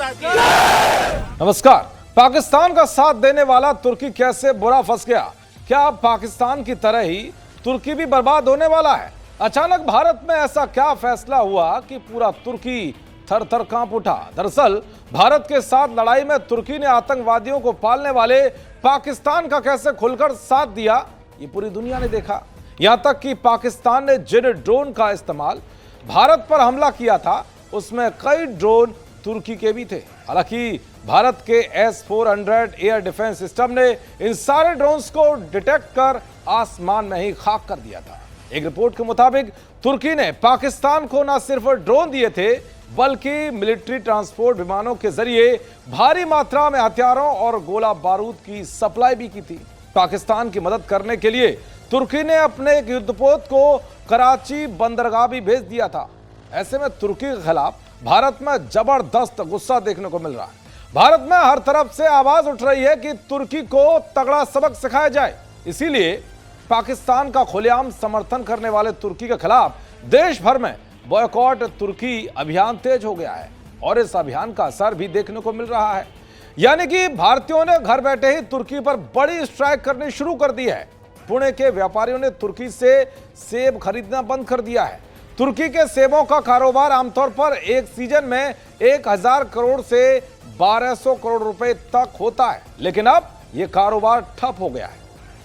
नमस्कार। पाकिस्तान का साथ देने वाला तुर्की कैसे बुरा फंस गया? क्या अब पाकिस्तान की तरह ही तुर्की भी बर्बाद होने वाला है? अचानक भारत में ऐसा क्या फैसला हुआ कि पूरा तुर्की थर थर कांप उठा? दरअसल भारत के साथ लड़ाई में तुर्की ने आतंकवादियों को पालने वाले पाकिस्तान का कैसे खुलकर साथ दिया, ये पूरी दुनिया ने देखा। यहां तक कि पाकिस्तान ने जिन ड्रोन का इस्तेमाल भारत पर हमला किया था, उसमें कई ड्रोन तुर्की के भी थे। हालांकि भारत के S-400 एयर डिफेंस सिस्टम ने इन सारे ड्रोन्स को डिटेक्ट कर आसमान में ही खाक कर दिया था। एक रिपोर्ट के मुताबिक तुर्की ने पाकिस्तान को न सिर्फ ड्रोन दिए थे, बल्कि मिलिट्री ट्रांसपोर्ट विमानों के जरिए भारी मात्रा में हथियारों और गोला बारूद की सप्लाई भी की थी। पाकिस्तान की मदद करने के लिए तुर्की ने अपने एक युद्धपोत को कराची बंदरगाह भी भेज दिया था। ऐसे में तुर्की के खिलाफ भारत में जबरदस्त गुस्सा देखने को मिल रहा है। भारत में हर तरफ से आवाज उठ रही है कि तुर्की को तगड़ा सबक सिखाया जाए। इसीलिए पाकिस्तान का खुलेआम समर्थन करने वाले तुर्की के खिलाफ देश भर में बॉयकॉट तुर्की अभियान तेज हो गया है और इस अभियान का असर भी देखने को मिल रहा है। यानी कि भारतीयों ने घर बैठे ही तुर्की पर बड़ी स्ट्राइक करनी शुरू कर दी है। पुणे के व्यापारियों ने तुर्की से सेब खरीदना बंद कर दिया है। तुर्की के सेबों का कारोबार आमतौर पर एक सीजन में 1000 करोड़ से 1200 करोड़ रुपए तक होता है, लेकिन अब यह कारोबार ठप हो गया है।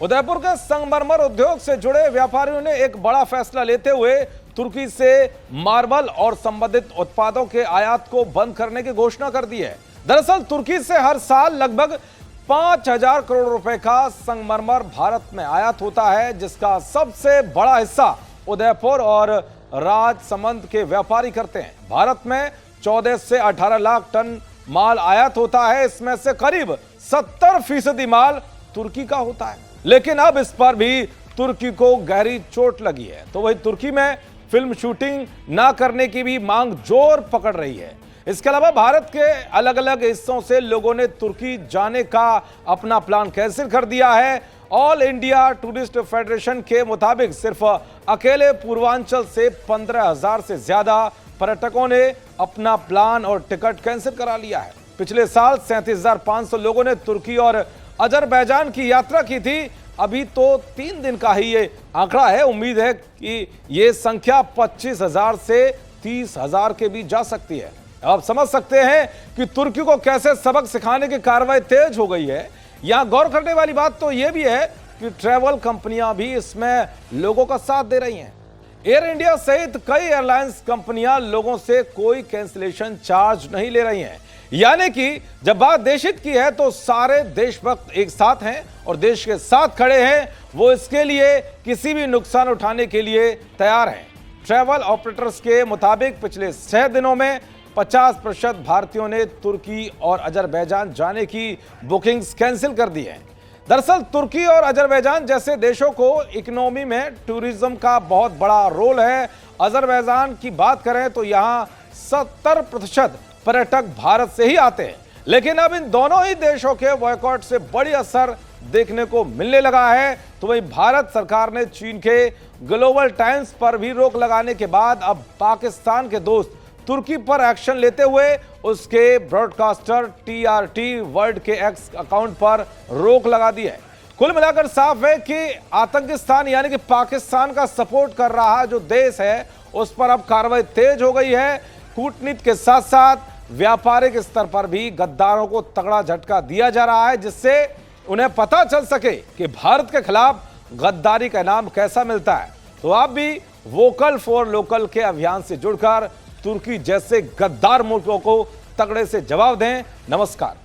उदयपुर के संगमरमर उद्योग से जुड़े व्यापारियों ने एक बड़ा फैसला लेते हुए तुर्की से मार्बल और संबंधित उत्पादों के आयात को बंद करने की घोषणा कर दी है। दरअसल तुर्की से हर साल लगभग 5000 करोड़ रुपए का संगमरमर भारत में आयात होता है, जिसका सबसे बड़ा हिस्सा उदयपुर और राजसमंद के व्यापारी करते हैं। भारत में 14 से 18 लाख टन माल आयात होता है, इसमें से करीब 70% माल तुर्की का होता है। लेकिन अब इस पर भी तुर्की को गहरी चोट लगी है, तो वही तुर्की में फिल्म शूटिंग ना करने की भी मांग जोर पकड़ रही है। इसके अलावा भारत के अलग अलग हिस्सों से लोगों ने तुर्की जाने का अपना प्लान कैंसिल कर दिया है। ऑल इंडिया टूरिस्ट फेडरेशन के मुताबिक सिर्फ अकेले पूर्वांचल से 15,000 से ज्यादा पर्यटकों ने अपना प्लान और टिकट कैंसिल करा लिया है। पिछले साल 37,500 लोगों ने तुर्की और अजरबैजान की यात्रा की थी। अभी तो 3 दिन का ही ये आंकड़ा है। उम्मीद है कि ये संख्या 25,000 से 30,000 के बीच जा सकती है। आप समझ सकते हैं कि तुर्की को कैसे सबक सिखाने की कार्रवाई तेज हो गई है। यहां गौर करने वाली बात तो यह भी है कि ट्रैवल कंपनियां भी इसमें लोगों का साथ दे रही हैं। एयर इंडिया सहित कई एयरलाइंस कंपनियां लोगों से कोई कैंसिलेशन चार्ज नहीं ले रही हैं। यानी कि जब बात देश हित की है तो सारे देशभक्त एक साथ हैं और देश के साथ खड़े हैं। वो इसके लिए किसी भी नुकसान उठाने के लिए तैयार हैं। ट्रैवल ऑपरेटर्स के मुताबिक पिछले 6 दिनों में 50% भारतीयों ने तुर्की और अजरबैजान जाने की बुकिंग्स कैंसिल कर दी हैं। दरअसल तुर्की और अजरबैजान जैसे देशों को इकोनॉमी में टूरिज्म का बहुत बड़ा रोल है। अजरबैजान की बात करें तो यहाँ 70% पर्यटक भारत से ही आते हैं। लेकिन अब इन दोनों ही देशों के बॉयकॉट से बड़ी असर देखने को मिलने लगा है। तो वहीं भारत सरकार ने चीन के ग्लोबल टाइम्स पर भी रोक लगाने के बाद अब पाकिस्तान के दोस्त तुर्की पर एक्शन लेते हुए उसके ब्रॉडकास्टर TRT वर्ल्ड के एक्स अकाउंट पर रोक लगा दी है। कुल मिलाकर साफ है कि आतंकिस्तान यानी कि पाकिस्तान का सपोर्ट कर रहा जो देश है, उस पर अब कार्रवाई तेज हो गई है। कूटनीति के साथ साथ व्यापारिक स्तर पर भी गद्दारों को तगड़ा झटका दिया जा रहा है, जिससे उन्हें पता चल सके कि भारत के खिलाफ गद्दारी का नाम कैसा मिलता है। तो आप भी वोकल फॉर लोकल के अभियान से जुड़कर तुर्की जैसे गद्दार मुल्कों को तगड़े से जवाब दें। नमस्कार।